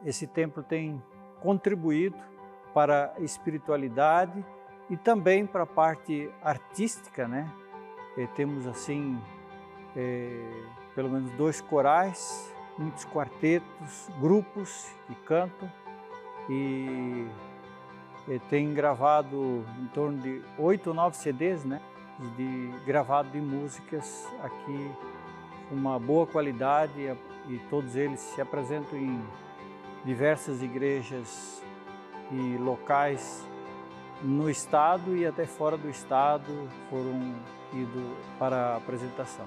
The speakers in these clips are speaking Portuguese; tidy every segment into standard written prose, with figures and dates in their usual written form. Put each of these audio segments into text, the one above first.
esse templo tem contribuído para a espiritualidade e também para a parte artística, né? Temos assim, pelo menos 2 corais, muitos quartetos, grupos que cantam e tem gravado em torno de 8 ou 9 CDs, né? Gravado de músicas aqui com uma boa qualidade e todos eles se apresentam em diversas igrejas e locais no estado e até fora do estado foram ido para a apresentação.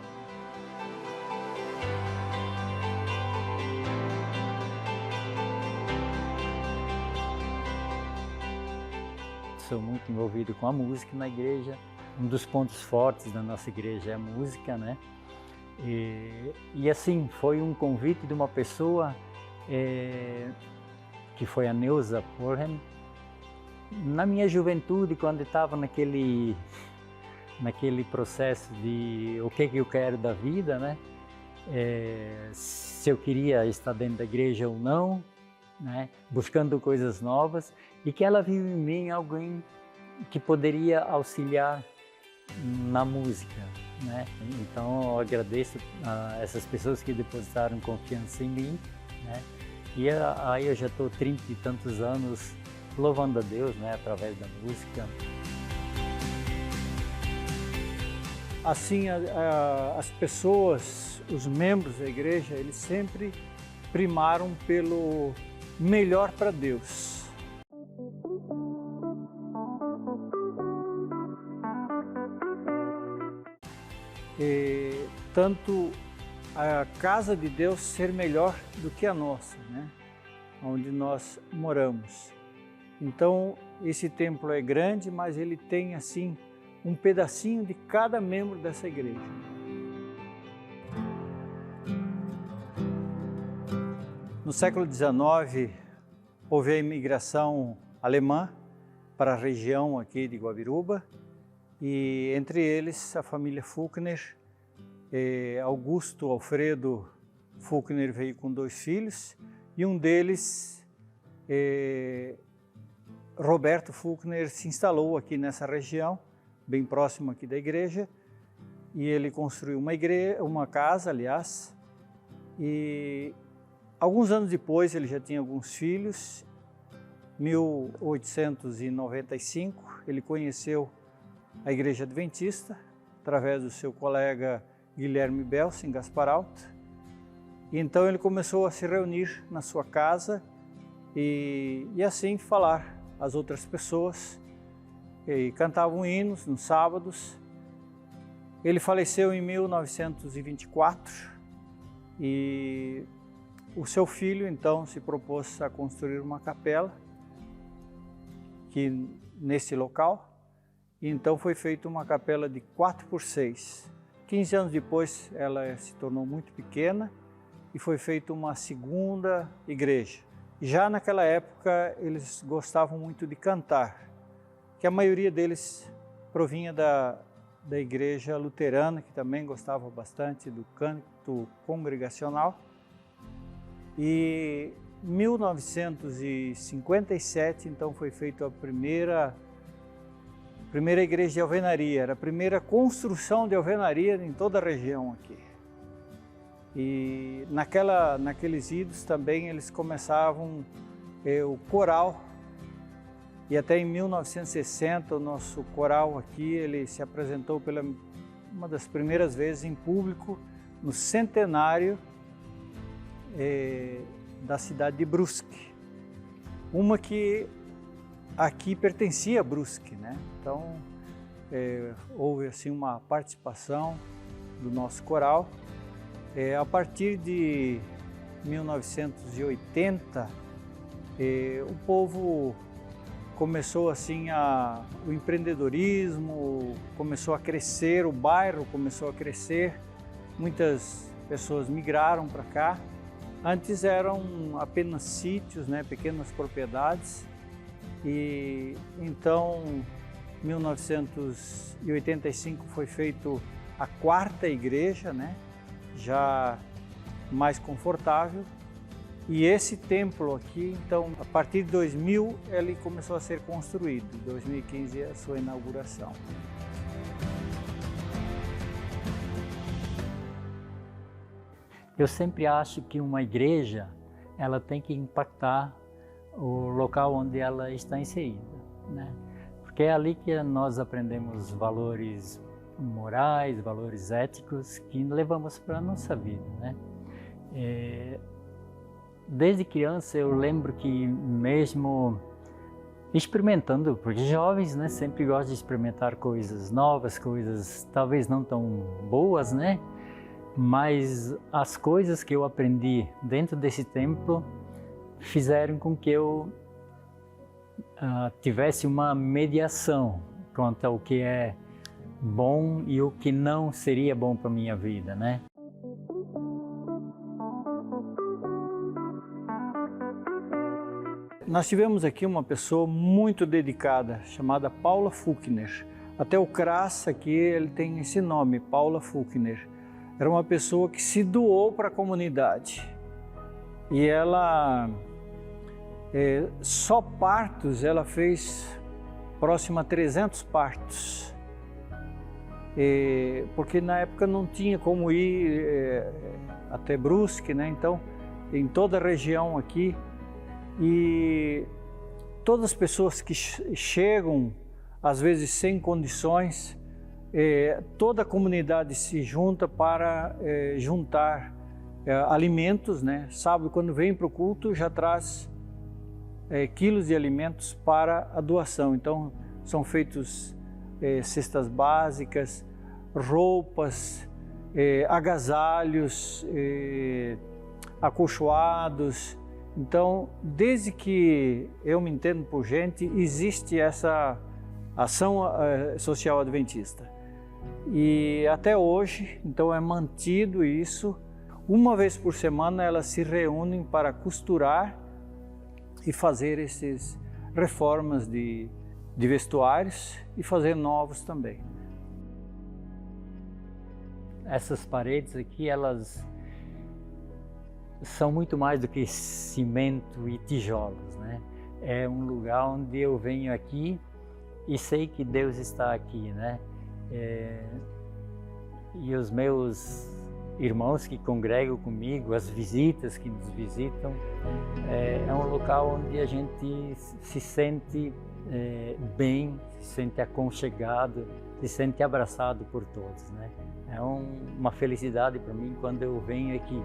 Sou muito envolvido com a música na igreja. Um dos pontos fortes da nossa igreja é a música, né? E assim, foi um convite de uma pessoa que foi a Neuza Porhen. Na minha juventude, quando eu estava naquele processo de o que eu quero da vida, né? Se eu queria estar dentro da igreja ou não, né? Buscando coisas novas, e que ela viu em mim alguém que poderia auxiliar na música, né? Então eu agradeço a essas pessoas que depositaram confiança em mim, né? E aí eu já estou 30 e tantos anos louvando a Deus, né? Através da música. Assim, as pessoas, os membros da igreja, eles sempre primaram pelo melhor para Deus. Tanto a casa de Deus ser melhor do que a nossa, né? Onde nós moramos. Então, esse templo é grande, mas ele tem assim um pedacinho de cada membro dessa igreja. No século XIX, houve a imigração alemã para a região aqui de Guabiruba, e entre eles a família Fulkner. Augusto Alfredo Fulkner veio com 2 filhos, e um deles, Roberto Fulkner, se instalou aqui nessa região, bem próximo aqui da igreja, e ele construiu uma casa, aliás, e alguns anos depois ele já tinha alguns filhos. Em 1895 ele conheceu a Igreja Adventista através do seu colega Guilherme Belsen Gasparalto, e então ele começou a se reunir na sua casa e assim falar às outras pessoas, e cantavam hinos nos sábados. Ele faleceu em 1924 e o seu filho então se propôs a construir uma capela nesse local, e então foi feita uma capela de 4x6. 15 anos depois ela se tornou muito pequena e foi feita uma segunda igreja. Já naquela época eles gostavam muito de cantar, que a maioria deles provinha da igreja luterana, que também gostava bastante do canto congregacional. E em 1957, então, foi feita a primeira igreja de alvenaria, era a primeira construção de alvenaria em toda a região aqui. E naqueles idos também eles começavam o coral, e até em 1960 o nosso coral aqui ele se apresentou uma das primeiras vezes em público no centenário da cidade de Brusque, uma que aqui pertencia a Brusque, né? Então houve assim uma participação do nosso coral. A partir de 1980, o povo começou assim o empreendedorismo começou a crescer, o bairro começou a crescer, muitas pessoas migraram para cá. Antes eram apenas sítios, né, pequenas propriedades, e então em 1985 foi feito a 4ª igreja, né, já mais confortável, E esse templo aqui, então, a partir de 2000, ele começou a ser construído. Em 2015 é a sua inauguração. Eu sempre acho que uma igreja, ela tem que impactar o local onde ela está inserida, né? Porque é ali que nós aprendemos valores morais, valores éticos que levamos para a nossa vida, né? Desde criança eu lembro que mesmo experimentando, porque jovens, né, sempre gostam de experimentar coisas novas, coisas talvez não tão boas, né? Mas as coisas que eu aprendi dentro desse templo fizeram com que eu tivesse uma mediação quanto ao que é bom e o que não seria bom para a minha vida, né? Nós tivemos aqui uma pessoa muito dedicada, chamada Paula Fuchner. Até o CRAS aqui, ele tem esse nome, Paula Fuchner. Era uma pessoa que se doou para a comunidade. E ela, só partos, ela fez próximo a 300 partos. Porque na época não tinha como ir até Brusque, né? Então, em toda a região aqui, e todas as pessoas que chegam, às vezes sem condições, toda a comunidade se junta para juntar alimentos, né? Sábado, quando vem para o culto, já traz quilos de alimentos para a doação. Então, são feitos cestas básicas, roupas, agasalhos, acolchoados. Então, desde que eu me entendo por gente, existe essa ação social adventista. E até hoje, então, é mantido isso. Uma vez por semana, elas se reúnem para costurar e fazer essas reformas de vestuários e fazer novos também. Essas paredes aqui, elas são muito mais do que cimento e tijolos, né? É um lugar onde eu venho aqui e sei que Deus está aqui, né? E os meus irmãos que congregam comigo, as visitas que nos visitam, é um local onde a gente se sente bem, se sente aconchegado, se sente abraçado por todos, né? É uma felicidade para mim quando eu venho aqui.